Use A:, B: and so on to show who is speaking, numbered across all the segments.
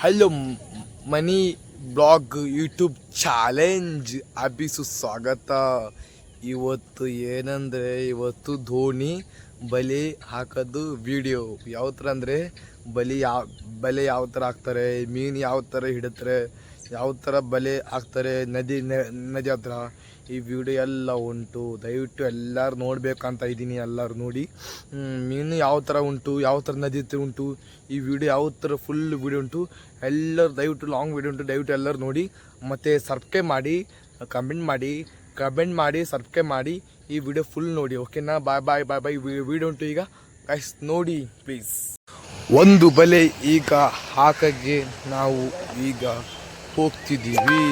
A: Hello ಮನಿ blog YouTube challenge ಅಭಿಸು ಸ್ವಾಗತ. ಇವತ್ತು ಏನಂದರೆ ಧೋನಿ ಬಲೆ ಹಾಕೋದು ವಿಡಿಯೋ. ಯಾವ ಥರ ಅಂದರೆ ಬಲೆ ಯಾವ ಥರ ಹಾಕ್ತಾರೆ, ಮೀನು ಯಾವ ಥರ ಹಿಡಿತಾರೆ, ಯಾವ ಥರ ಬಲೆ ಹಾಕ್ತಾರೆ ನದಿ ಹತ್ರ, ಈ ವಿಡಿಯೋ ಎಲ್ಲ ಉಂಟು. ದಯವಿಟ್ಟು ಎಲ್ಲರೂ ನೋಡಬೇಕಂತ ಇದ್ದೀನಿ. ಎಲ್ಲರೂ ನೋಡಿ ಮೀನು ಯಾವ ಥರ ಉಂಟು, ಯಾವ ಥರ ನದಿ ಹತ್ರ ಉಂಟು, ಈ ವಿಡಿಯೋ ಯಾವ ಥರ ಫುಲ್ ವಿಡಿಯೋ ಉಂಟು. ಎಲ್ಲರೂ ದಯವಿಟ್ಟು ಲಾಂಗ್ ವಿಡಿಯೋ ಉಂಟು, ದಯವಿಟ್ಟು ಎಲ್ಲರೂ ನೋಡಿ. ಮತ್ತು ಸಬ್ಸ್ಕ್ರೈಬ್ ಮಾಡಿ, ಕಮೆಂಟ್ ಮಾಡಿ ಸಬ್ಸ್ಕ್ರೈಬ್ ಮಾಡಿ. ಈ ವಿಡಿಯೋ ಫುಲ್ ನೋಡಿ, ಓಕೆನಾ? ಬಾಯ್ ಬಾಯ್ ಬಾಯ್ ಬಾಯ್. ವಿಡಿಯೋ ಉಂಟು ಈಗ ಗೈಸ್, ನೋಡಿ ಪ್ಲೀಸ್. ಒಂದು ಬಲೆ ಈಗ ಹಾಕಕ್ಕೆ ನಾವು ಈಗ ಹೋಗ್ತಿದ್ದೀವಿ.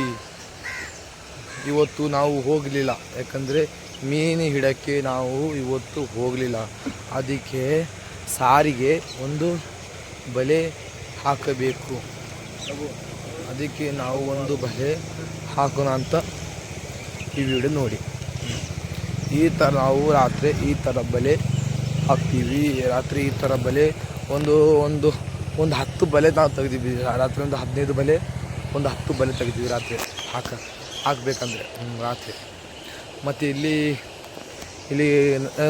A: ಇವತ್ತು ನಾವು ಹೋಗಲಿಲ್ಲ, ಯಾಕಂದರೆ ಮೀನು ಹಿಡೋಕ್ಕೆ ನಾವು ಇವತ್ತು ಹೋಗಲಿಲ್ಲ. ಅದಕ್ಕೆ ಸಾರಿಗೆ ಒಂದು ಬಲೆ ಹಾಕಬೇಕು. ಅದಕ್ಕೆ ನಾವು ಒಂದು ಬಲೆ ಹಾಕೋಣ ಅಂತ ಈ ವಿಡಿಯೋ ನೋಡಿ. ಈ ಥರ ನಾವು ರಾತ್ರಿ ಈ ಥರ ಬಲೆ ಹಾಕ್ತೀವಿ. ರಾತ್ರಿ ಈ ಥರ ಬಲೆ ಒಂದು 10 ಬಲೆ ನಾವು ತೆಗ್ದಿದ್ವಿ. ರಾತ್ರಿ ಒಂದು 15 ಬಲೆ, ಒಂದು 10 ಬಲೆ ತೆಗ್ದಿದ್ವಿ ರಾತ್ರಿ ಹಾಕಬೇಕಂದ್ರೆ ರಾತ್ರಿ. ಮತ್ತು ಇಲ್ಲಿ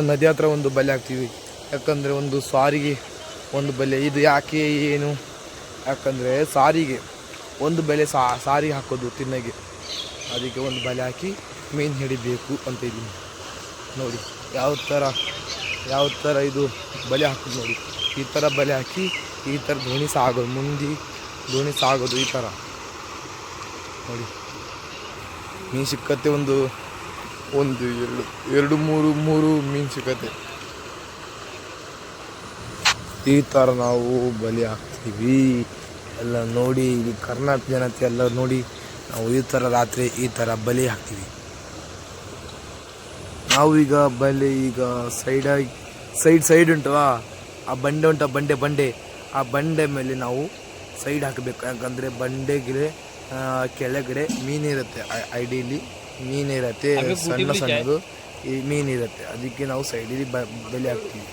A: ನದಿ ಹತ್ರ ಒಂದು ಬಲೆ ಹಾಕ್ತೀವಿ, ಯಾಕಂದರೆ ಒಂದು ಸಾರಿಗೆ ಒಂದು ಬಲೆ. ಇದು ಯಾಕೆ ಏನು, ಯಾಕಂದರೆ ಸಾರಿಗೆ ಒಂದು ಬಲೆ ಸಾರಿಗೆ ಹಾಕೋದು ತಿನ್ನಗೆ. ಅದಕ್ಕೆ ಒಂದು ಬಲೆ ಹಾಕಿ ಮೀನು ಹಿಡಿಬೇಕು ಅಂತ ಇದ್ದೀನಿ. ನೋಡಿ ಯಾವ ಥರ ಇದು ಬಲೆ ಹಾಕೋದು ನೋಡಿ. ಈ ಥರ ಬಲೆ ಹಾಕಿ ಈ ಥರ ದೋಣಿ ಸಾಗೋದು, ದೋಣಿ ಸಾಗೋದು ಈ ಥರ ನೋಡಿ. ಮೀನು ಸಿಕ್ಕತ್ತೆ, ಒಂದು 2 3 ಮೀನು ಸಿಕ್ಕತ್ತೆ. ಈ ಥರ ನಾವು ಬಲೆ ಹಾಕ್ತೀವಿ. ಎಲ್ಲ ನೋಡಿ, ಇಲ್ಲಿ ಕರ್ನಾಟಕ ಜನತೆ ಎಲ್ಲ ನೋಡಿ, ನಾವು ಈ ಥರ ರಾತ್ರಿ ಈ ಥರ ಬಲೆ ಹಾಕ್ತೀವಿ. ನಾವು ಈಗ ಬಲೆ ಈಗ ಸೈಡ್ ಉಂಟವಾ, ಆ ಬಂಡೆ ಉಂಟ, ಬಂಡೆ ಆ ಬಂಡೆ ಮೇಲೆ ನಾವು ಸೈಡ್ ಹಾಕಬೇಕು. ಯಾಕಂದರೆ ಬಂಡೆಗೆ ಕೆಳಗಡೆ ಮೀನಿರುತ್ತೆ, ಐಡಿಯಲ್ಲಿ ಮೀನಿರುತ್ತೆ, ಸಣ್ಣದು ಈ ಮೀನಿರುತ್ತೆ. ಅದಕ್ಕೆ ನಾವು ಸೈಡಲ್ಲಿ ಬಲೆ ಹಾಕ್ತೀವಿ.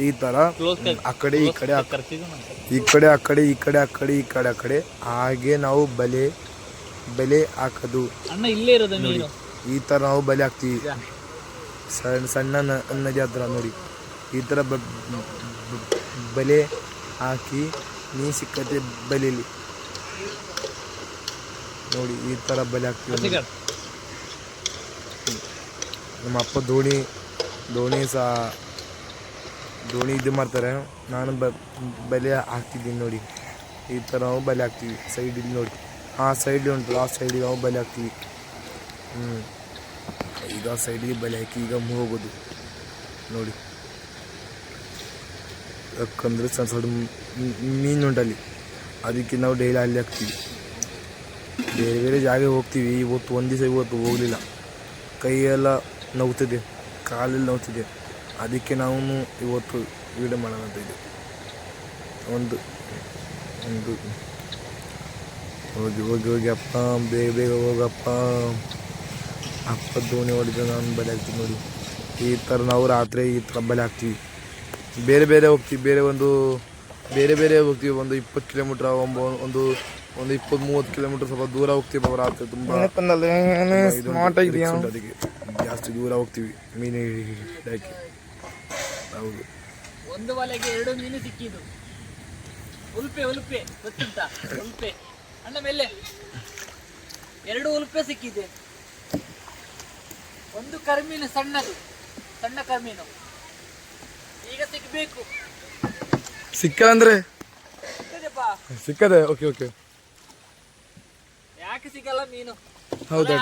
A: ಈ ಥರ ಆ ಕಡೆ ಈ ಕಡೆ ಆ ಕಡೆ ಹಾಗೆ ನಾವು ಬಲೆ ಹಾಕೋದು. ಈ ಥರ ನಾವು ಬಲೆ ಹಾಕ್ತೀವಿ. ಸಣ್ಣ ನದಿ ಹತ್ರ ನೋಡಿ, ಈ ಥರ ಬಲೆ ಹಾಕಿ ಮೀನು ಸಿಕ್ಕತ್ತೆ ಬಲೆಯಲ್ಲಿ ನೋಡಿ. ಈ ಥರ ಬಲೆ ಹಾಕ್ತೀವಿ. ನಮ್ಮ ಅಪ್ಪ ದೋಣಿ ಇದು ಮಾಡ್ತಾರೆ, ನಾನು ಬಲೆ ಹಾಕ್ತಿದ್ದೀನಿ ನೋಡಿ. ಈ ಥರ ನಾವು ಬಲೆ ಹಾಕ್ತೀವಿ ಸೈಡಿಗೆ ನೋಡಿ. ಆ ಸೈಡ್ ಉಂಟು, ಆ ಸೈಡಿಗೆ ನಾವು ಬಲೆ ಹಾಕ್ತೀವಿ. ಈಗ ಸೈಡಿಗೆ ಬಲೆ ಹಾಕಿ ಈಗ ಹೋಗೋದು ನೋಡಿ. ಯಾಕಂದರೆ ಸಣ್ಣ ಮೀನು ಉಂಟಲ್ಲಿ, ಅದಕ್ಕೆ ನಾವು ಡೈಲಿ ಅಲ್ಲಿ ಹಾಕ್ತೀವಿ. ಬೇರೆ ಜಾಗ ಹೋಗ್ತೀವಿ. ಇವತ್ತು ಹೋಗಲಿಲ್ಲ, ಕೈಯೆಲ್ಲ ನೋವ್ತಿದೆ, ಕಾಲೆಲ್ಲ ನೋವ್ತಿದೆ. ಅದಕ್ಕೆ ನಾವು ಇವತ್ತು ವಿಡಿಯೋ ಮಾಡೋಣ ಅಂತ ಇದೆ. ಒಂದು ಹೋಗಿ ಅಪ್ಪ, ಬೇಗ ಹೋಗಪ್ಪ. ಅಪ್ಪ ದೋಣಿ ಹೊಡೆದು ನಾನು ಬಲೆ ಹಾಕ್ತೀವಿ ನೋಡಿ. ಈ ಥರ ನಾವು ರಾತ್ರಿ ಈ ಥರ ಬಲೆ ಹಾಕ್ತೀವಿ. ಬೇರೆ ಹೋಗ್ತೀವಿ, ಬೇರೆ ಹೋಗ್ತೀವಿ. ಒಂದು 20 ಕಿಲೋಮೀಟ್ರ್, ಒಂದು 20-30 ಕಿಲೋಮೀಟ್ರ್ ಸ್ವಲ್ಪ ದೂರ ಹೋಗ್ತೀವಿ ರಾತ್ರಿ. ತುಂಬ ಅದಕ್ಕೆ ಜಾಸ್ತಿ ದೂರ ಹೋಗ್ತೀವಿ ಮೀನು ಹಿಡಿಯೋಕ್ಕೆ. ಹೌದು,
B: ಒಂದು ಬಲೆಗೆ 2 ಮೀನು ಸಿಕ್ಕಿದ್ದು. ಉಲ್ಪೆ ಗೊತ್ತುಂಟಾ? ಉಲ್ಪೆ ಅಣ್ಣ ಮೇಲೆ 2 ಉಲ್ಪೆ ಸಿಕ್ಕಿದೆ. ಒಂದು ಕರ್ಮೀನು, ಸಣ್ಣ ಕರ್ಮೀನು ಈಗ ಸಿಕ್ಬೇಕು.
A: ಸಿಕ್ಕಲ್ಲ ಅಂದ್ರೆ ಸಿಕ್ಕದೆ. ಓಕೆ.
B: ಯಾಕೆ ಸಿಗಲ್ಲ ಮೀನು?
A: ಹೌದಾ,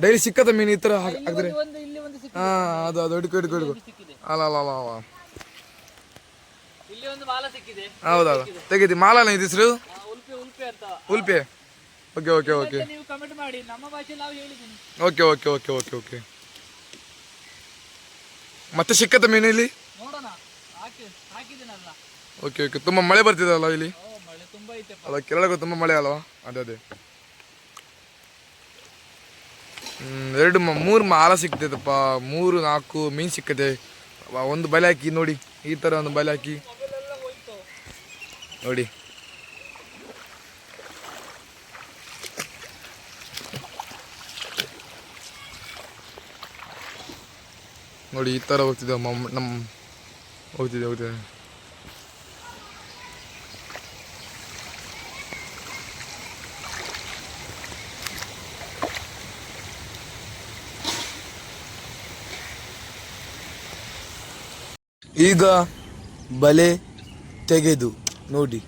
A: ಡೈಲಿ ಸಿಕ್ಕದ ಮೀನು ಈ ಥರ ಹಾಕಿದ್ರೆ. ಅದು ಹಿಡ್ಕೊ ಅಲ್ಲ
B: ಇಲ್ಲಿ ಒಂದು ಮಾಲ ಸಿಕ್ಕಿದೆ.
A: ಹೌದೌದು, ತೆಗೀತಿ ಮಾಲನ ಇದು ಹೆಸರು
B: ಉಲ್ಪೆ ಅಂತ.
A: ಉಲ್ಪೆ. ಓಕೆ.
B: ನೀವು ಕಮೆಂಟ್ ಮಾಡಿ, ನಮ್ಮ ಭಾಷೆಯಲ್ಲಿ ನಾವು ಹೇಳಿದ್ದೀನಿ.
A: ಓಕೆ. ಮತ್ತೆ ಸಿಕ್ಕತ್ತ ಮೀನು ಇಲ್ಲಿ
B: ನೋಡೋಣ, ಹಾಕಿದ್ದೀನಲ್ಲ.
A: ಓಕೆ. ತುಂಬ ಮಳೆ ಬರ್ತಿದಲ್ಲ ಇಲ್ಲಿ?
B: ಮಳೆ ತುಂಬಾ ಐತೆ
A: ಅಲ್ಲ, ಕೆಳಗೆ ತುಂಬ ಮಳೆ ಅಲ್ವಾ? ಅದೇ 2-3 ಮಾಲ ಸಿಕ್ತೈತಪ್ಪ. 3-4 ಮೀನು ಸಿಕ್ಕತೆ. ಒಂದು ಬಲೆ ಹಾಕಿ ನೋಡಿ, ಈ ಥರ ಒಂದು ಬಲೆ ಹಾಕಿ ನೋಡಿ. ನೋಡಿ ಈ ಥರ ಹೋಗ್ತಿದ್ದೆ ನಮ್ಮ ಹೋಗ್ತಿದ್ದೆ. ಈಗ ಬಲೆ ತೆಗೆದು ನೋಡಿ.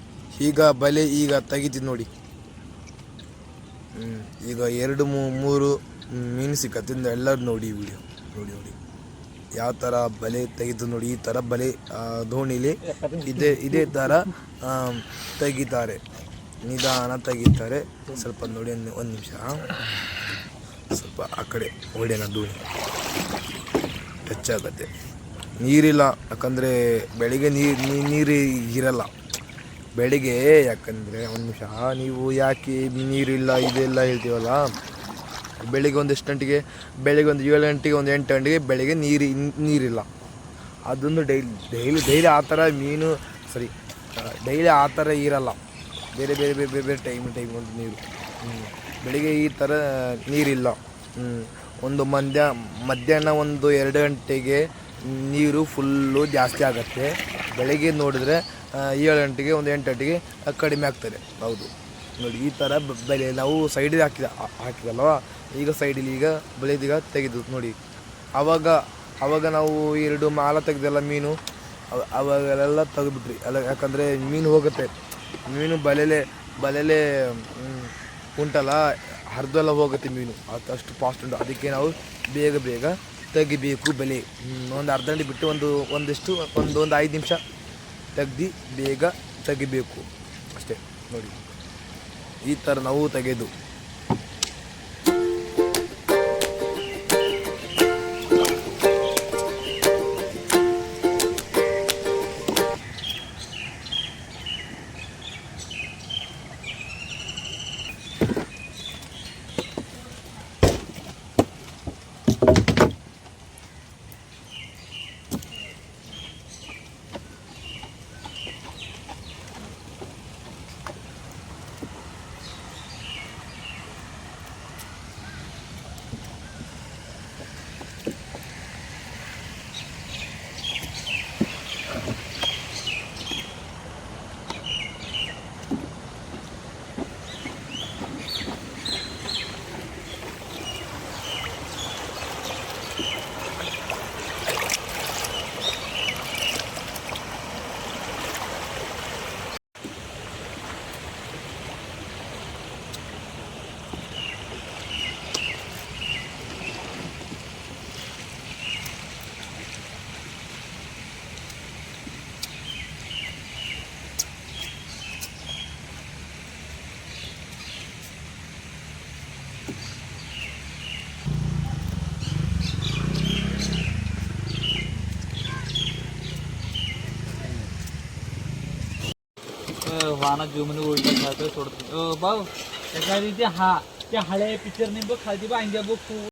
A: ಈಗ ಬಲೆ ತೆಗಿತಿದ್ದು ನೋಡಿ. ಈಗ 2-3 ಮೀನು ಸಿಕ್ಕತ್ತಿಂದ ಎಲ್ಲರೂ ನೋಡಿ ವಿಡಿಯೋ ನೋಡಿ ಯಾವ ಥರ ಬಲೆ ತೆಗೆದು ನೋಡಿ. ಈ ಥರ ಬಲೆ ದೋಣಿಲಿ ಇದೇ ಥರ ತೆಗಿತಾರೆ, ನಿಧಾನ ತೆಗಿತಾರೆ. ಸ್ವಲ್ಪ ನೋಡಿ, ಒಂದು ನಿಮಿಷ ಸ್ವಲ್ಪ ಆ ಕಡೆ ಹೊಡೆಯೋಣ. ದೋಣಿ ಟಚ್ ಆಗುತ್ತೆ. ನೀರಿಲ್ಲ, ಯಾಕಂದರೆ ಬೆಳಿಗ್ಗೆ ನೀರು ಇರಲ್ಲ ಬೆಳಿಗ್ಗೆ. ಯಾಕಂದರೆ ಒಂದು ನಿಮಿಷ, ನೀವು ಯಾಕೆ ನೀರಿಲ್ಲ ಇದೆಲ್ಲ ಹೇಳ್ತೀವಲ್ಲ, ಬೆಳಿಗ್ಗೆ ಒಂದು ಎಷ್ಟು ಗಂಟೆಗೆ, ಬೆಳಿಗ್ಗೆ ಒಂದು 7 ಗಂಟೆಗೆ, ಒಂದು 8 ಗಂಟೆಗೆ ಬೆಳಿಗ್ಗೆ ನೀರಿಲ್ಲ. ಅದೊಂದು ಡೈಲಿ ಆ ಥರ ಮೀನು ಡೈಲಿ ಆ ಥರ ಇರಲ್ಲ. ಬೇರೆ ಟೈಮ್ ಒಂದು ನೀರು. ಬೆಳಿಗ್ಗೆ ಈ ಥರ ನೀರಿಲ್ಲ. ಒಂದು ಮಧ್ಯಾಹ್ನ ಒಂದು 2 ಗಂಟೆಗೆ ನೀರು ಫುಲ್ಲು ಜಾಸ್ತಿ ಆಗುತ್ತೆ. ಬೆಳಗ್ಗೆ ನೋಡಿದ್ರೆ 7 ಗಂಟೆಗೆ, ಒಂದು 8 ಗಂಟೆಗೆ ಕಡಿಮೆ ಆಗ್ತದೆ. ಹೌದು ನೋಡಿ, ಈ ಥರ ಬೆಲೆ ನಾವು ಸೈಡಿಗೆ ಹಾಕಿದಲ್ವ. ಈಗ ಸೈಡಲ್ಲಿ ಈಗ ಬೆಳೆದೀಗ ತೆಗೆದು ನೋಡಿ. ಆವಾಗ ನಾವು 2 ಮಾಲ ತೆಗೆದಲ್ಲ ಮೀನು, ಅವಾಗೆಲ್ಲ ತೆಗೆದುಬಿಟ್ರಿ ಅಲ್ಲ. ಯಾಕಂದರೆ ಮೀನು ಹೋಗುತ್ತೆ, ಮೀನು ಬಲೆಲೆ ಉಂಟಲ್ಲ, ಹರಿದೆಲ್ಲ ಹೋಗುತ್ತೆ ಮೀನು. ಅಷ್ಟು ಫಾಸ್ಟ್ ಉಂಟು. ಅದಕ್ಕೆ ನಾವು ಬೇಗ ತೆಗಿಬೇಕು ಬಲೆ. ಒಂದು ಅರ್ಧ ಗಂಟೆ ಬಿಟ್ಟು ಒಂದು 5 ನಿಮಿಷ ತೆಗ್ದು ಬೇಗ ತೆಗಿಬೇಕು ಅಷ್ಟೇ. ನೋಡಿ ಈ ಥರ ನಾವು ತೆಗೆದು
B: वाहनात जेवण उलटा खायचं सोडतो भाऊ एखादी ते हळे पिक्चर नाही बघ खालती बा अंग्या बघ